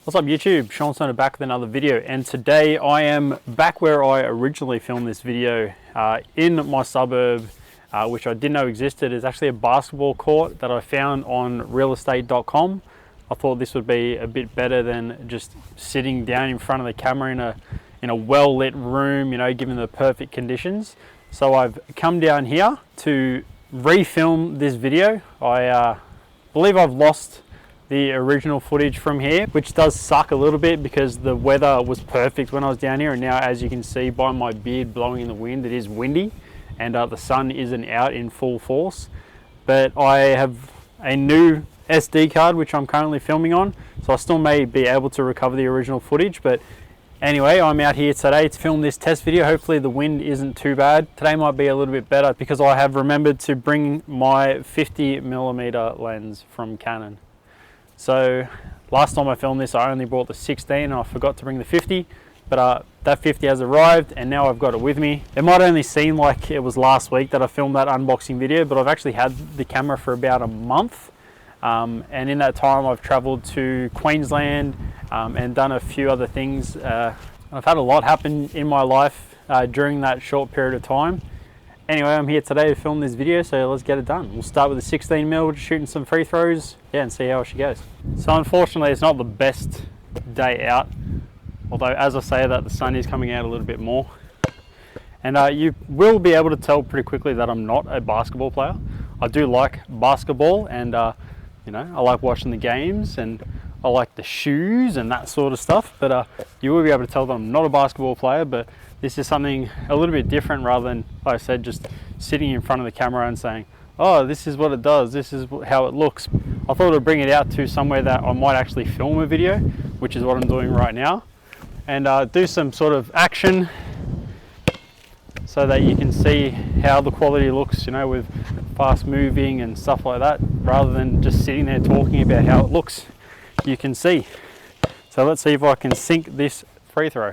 What's up YouTube, Sean Stoner back with another video, and today I am back where I originally filmed this video in my suburb, which I didn't know existed. It's actually a basketball court that I found on realestate.com. I thought this would be a bit better than just sitting down in front of the camera in a well-lit room, you know, given the perfect conditions. So I've come down here to refilm this video. I believe I've lost the original footage from here, which does suck a little bit because the weather was perfect when I was down here, and now as you can see by my beard blowing in the wind, it is windy and the sun isn't out in full force. But I have a new SD card which I'm currently filming on, so I still may be able to recover the original footage. But anyway, I'm out here today to film this test video. Hopefully the wind isn't too bad. Today might be a little bit better because I have remembered to bring my 50mm lens from Canon. So last time I filmed this, I only brought the 16 and I forgot to bring the 50, but that 50 has arrived and now I've got it with me. It might only seem like it was last week that I filmed that unboxing video, but I've actually had the camera for about a month. And in that time I've traveled to Queensland and done a few other things. I've had a lot happen in my life during that short period of time. Anyway, I'm here today to film this video, so let's get it done. We'll start with the 16mm, shooting some free throws, yeah, and see how she goes. So unfortunately, it's not the best day out, although as I say that, the sun is coming out a little bit more. And you will be able to tell pretty quickly that I'm not a basketball player. I do like basketball, and you know, I like watching the games, and I like the shoes and that sort of stuff, but you will be able to tell that I'm not a basketball player. But this is something a little bit different, rather than, like I said, just sitting in front of the camera and saying, oh, this is what it does, this is how it looks. I thought I'd bring it out to somewhere that I might actually film a video, which is what I'm doing right now, and do some sort of action so that you can see how the quality looks, you know, with fast moving and stuff like that, rather than just sitting there talking about how it looks. You can see. So let's see if I can sink this free throw.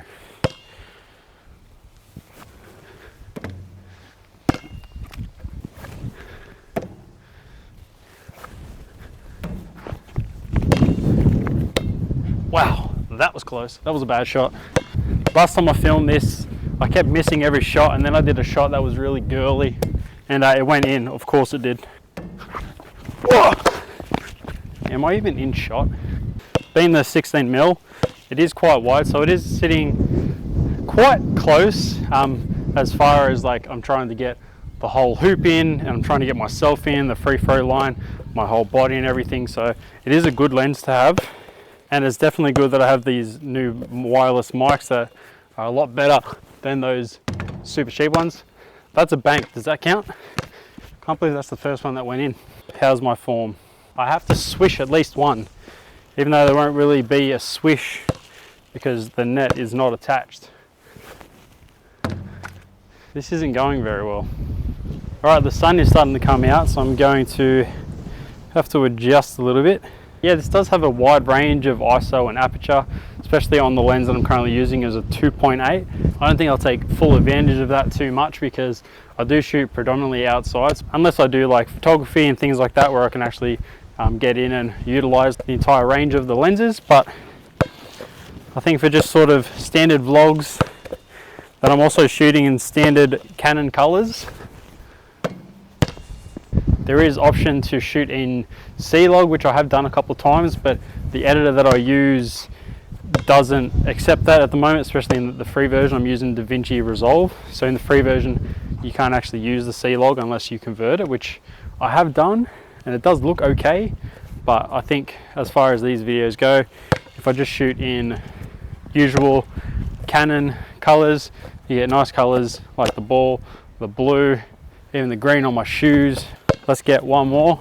Wow, that was close. That was a bad shot. Last time I filmed this, I kept missing every shot, and then I did a shot that was really girly, and it went in. Of course it did. Whoa! Am I even in shot? Being the 16mm, it is quite wide, so it is sitting quite close as far as, like, I'm trying to get the whole hoop in, and I'm trying to get myself in, the free throw line, my whole body and everything. So it is a good lens to have, and it's definitely good that I have these new wireless mics that are a lot better than those super cheap ones. That's a bank. Does that count? Can't believe that's the first one that went in. How's my form? I have to swish at least one, even though there won't really be a swish because the net is not attached. This isn't going very well. All right, the sun is starting to come out, so I'm going to have to adjust a little bit. Yeah, this does have a wide range of ISO and aperture, especially on the lens that I'm currently using is a 2.8. I don't think I'll take full advantage of that too much because I do shoot predominantly outside, unless I do like photography and things like that where I can actually get in and utilize the entire range of the lenses. But I think for just sort of standard vlogs that I'm also shooting in standard Canon colors, there is option to shoot in C-Log, which I have done a couple of times, but the editor that I use doesn't accept that at the moment, especially in the free version. I'm using DaVinci Resolve, so in the free version you can't actually use the C-Log unless you convert it, which I have done, and it does look okay. But I think as far as these videos go, if I just shoot in usual Canon colors, you get nice colors like the ball, the blue, even the green on my shoes. Let's get one more.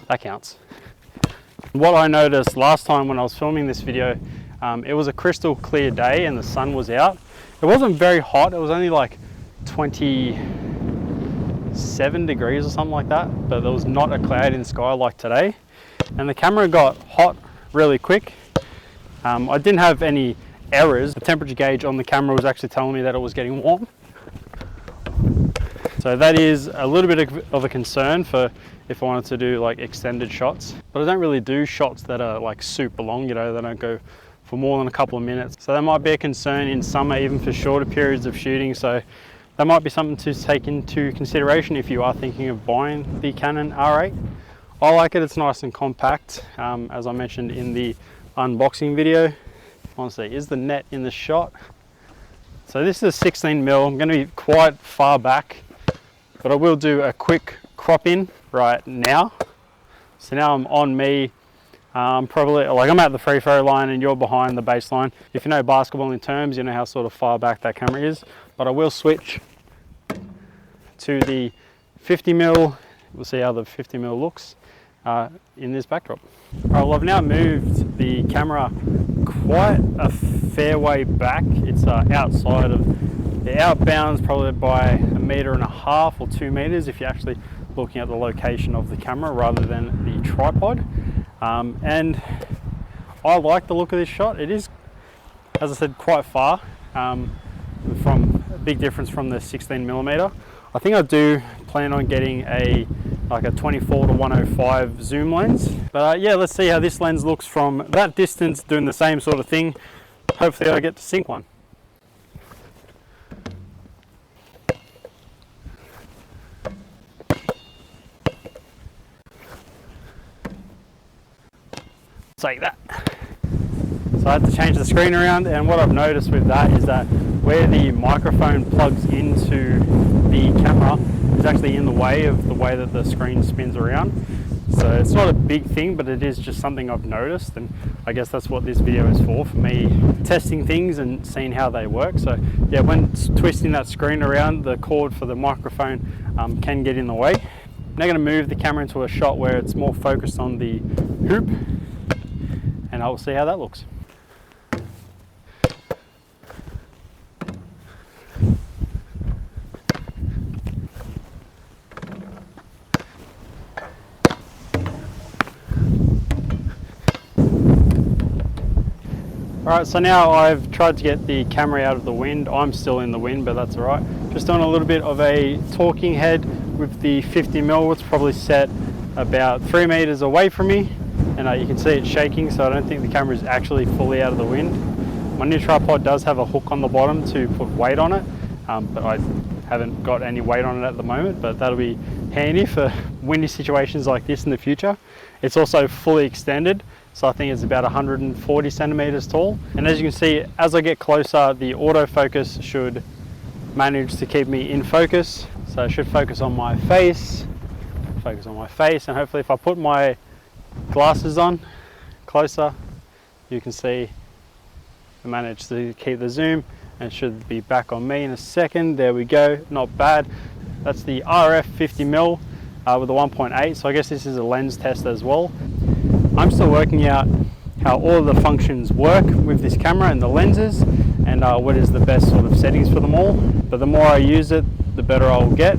That counts. What I noticed last time when I was filming this video, it was a crystal clear day and the sun was out. It wasn't very hot, it was only like 27 degrees or something like that, but there was not a cloud in the sky like today. And the camera got hot really quick. I didn't have any errors. The temperature gauge on the camera was actually telling me that it was getting warm. So that is a little bit of a concern for if I wanted to do like extended shots. But I don't really do shots that are like super long, you know, they don't go for more than a couple of minutes. So that might be a concern in summer, even for shorter periods of shooting. So that might be something to take into consideration if you are thinking of buying the Canon R8. I like it, it's nice and compact. As I mentioned in the unboxing video. Honestly, is the net in the shot? So this is a 16mm. I'm going to be quite far back, but I will do a quick crop in right now. So now I'm on me. Probably like I'm at the free throw line and you're behind the baseline. If you know basketball in terms, you know how sort of far back that camera is. But I will switch to the 50mm. We'll see how the 50mm looks in this backdrop. All right, well, I've now moved the camera quite a fair way back. It's outside of the outbounds, probably by 1.5 meters or 2 meters if you're actually looking at the location of the camera rather than the tripod. And I like the look of this shot. It is, as I said, quite far, from a big difference from the 16mm. I think I do plan on getting like a 24-105 zoom lens. But yeah, let's see how this lens looks from that distance doing the same sort of thing. Hopefully I get to sync one. Like that. So I had to change the screen around, and what I've noticed with that is that where the microphone plugs into the camera is actually in the way of the way that the screen spins around. So it's not a big thing, but it is just something I've noticed, and I guess that's what this video is for me testing things and seeing how they work. So yeah, when twisting that screen around, the cord for the microphone can get in the way. I'm now going to move the camera into a shot where it's more focused on the hoop, and I will see how that looks. Alright, so now I've tried to get the camera out of the wind. I'm still in the wind, but that's alright. Just doing a little bit of a talking head with the 50mm. It's probably set about 3 meters away from me. And you can see it shaking, so I don't think the camera is actually fully out of the wind. My new tripod does have a hook on the bottom to put weight on it, but I haven't got any weight on it at the moment, but that'll be handy for windy situations like this in the future. It's also fully extended, so I think it's about 140 centimeters tall. And as you can see, as I get closer, the autofocus should manage to keep me in focus. So I should focus on my face, and hopefully if I put my glasses on closer, you can see I managed to keep the zoom, and it should be back on me in a second. There we go, not bad. That's the RF 50mm with a 1.8, so I guess this is a lens test as well. I'm still working out how all of the functions work with this camera and the lenses, and what is the best sort of settings for them all. But the more I use it, the better I'll get.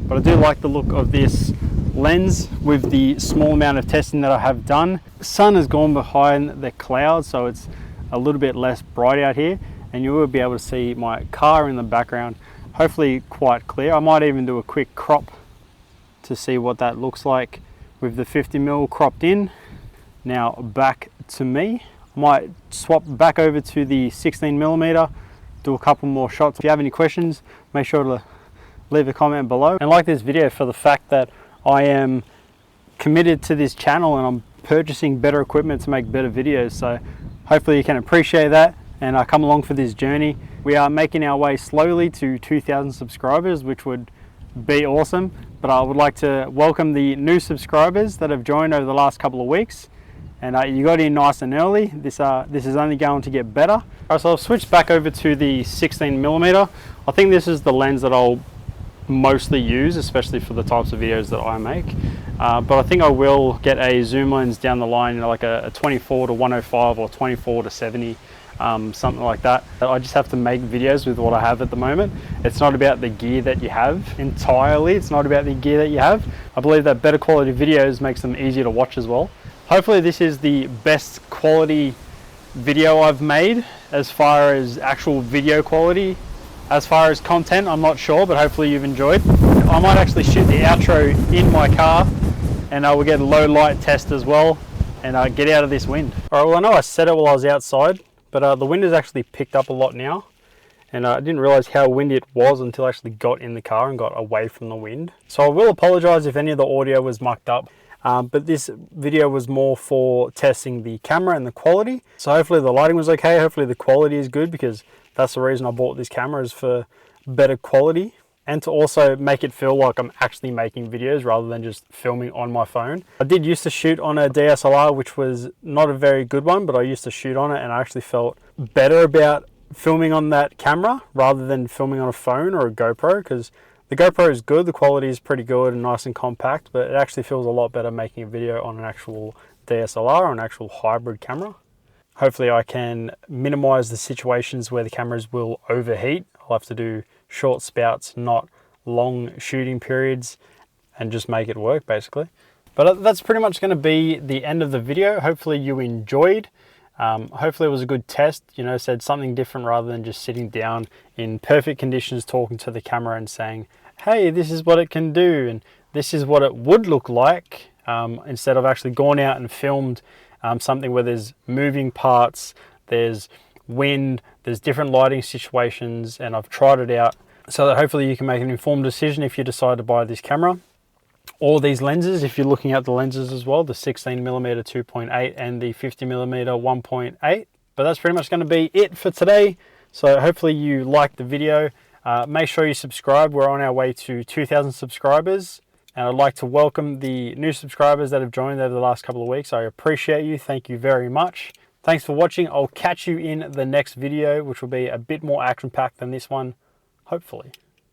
But I do like the look of this lens with the small amount of testing that I have done. The sun has gone behind the clouds, so it's a little bit less bright out here, and you will be able to see my car in the background, hopefully quite clear. I might even do a quick crop to see what that looks like with the 50mm cropped in. Now back to me. I might swap back over to the 16mm, do a couple more shots. If you have any questions, make sure to leave a comment below, and like this video for the fact that I am committed to this channel and I'm purchasing better equipment to make better videos. So hopefully you can appreciate that and come along for this journey. We are making our way slowly to 2,000 subscribers, which would be awesome. But I would like to welcome the new subscribers that have joined over the last couple of weeks. And you got in nice and early. This is only going to get better. All right, so I've switched back over to the 16mm. I think this is the lens that I'll mostly use, especially for the types of videos that I make, but I think I will get a zoom lens down the line, like a 24-105 or 24-70, something like that. I just have to make videos with what I have at the moment. It's not about the gear that you have entirely. It's not about the gear that you have. I believe that better quality videos makes them easier to watch as well. Hopefully this is the best quality video I've made as far as actual video quality. As far as content, I'm not sure, but hopefully you've enjoyed. I might actually shoot the outro in my car and we'll get a low light test as well and get out of this wind. All right, well, I know I said it while I was outside, but the wind has actually picked up a lot now, and I didn't realize how windy it was until I actually got in the car and got away from the wind. So I will apologize if any of the audio was mucked up, but this video was more for testing the camera and the quality. So hopefully the lighting was okay, hopefully the quality is good, because that's the reason I bought this camera, is for better quality, and to also make it feel like I'm actually making videos rather than just filming on my phone. I did used to shoot on a DSLR, which was not a very good one, but I used to shoot on it and I actually felt better about filming on that camera rather than filming on a phone or a GoPro, because the GoPro is good, the quality is pretty good and nice and compact, but it actually feels a lot better making a video on an actual DSLR or an actual hybrid camera. Hopefully I can minimize the situations where the cameras will overheat. I'll have to do short spouts, not long shooting periods, and just make it work basically. But that's pretty much going to be the end of the video. Hopefully you enjoyed. Hopefully it was a good test, you know, said something different rather than just sitting down in perfect conditions talking to the camera and saying, hey, this is what it can do and this is what it would look like, instead of actually gone out and filmed something where there's moving parts, there's wind, there's different lighting situations, and I've tried it out so that hopefully you can make an informed decision if you decide to buy this camera or these lenses, if you're looking at the lenses as well, the 16mm 2.8 and the 50mm 1.8. But that's pretty much going to be it for today. So hopefully you liked the video. Make sure you subscribe. We're on our way to 2,000 subscribers, and I'd like to welcome the new subscribers that have joined over the last couple of weeks. I appreciate you. Thank you very much. Thanks for watching. I'll catch you in the next video, which will be a bit more action-packed than this one, hopefully.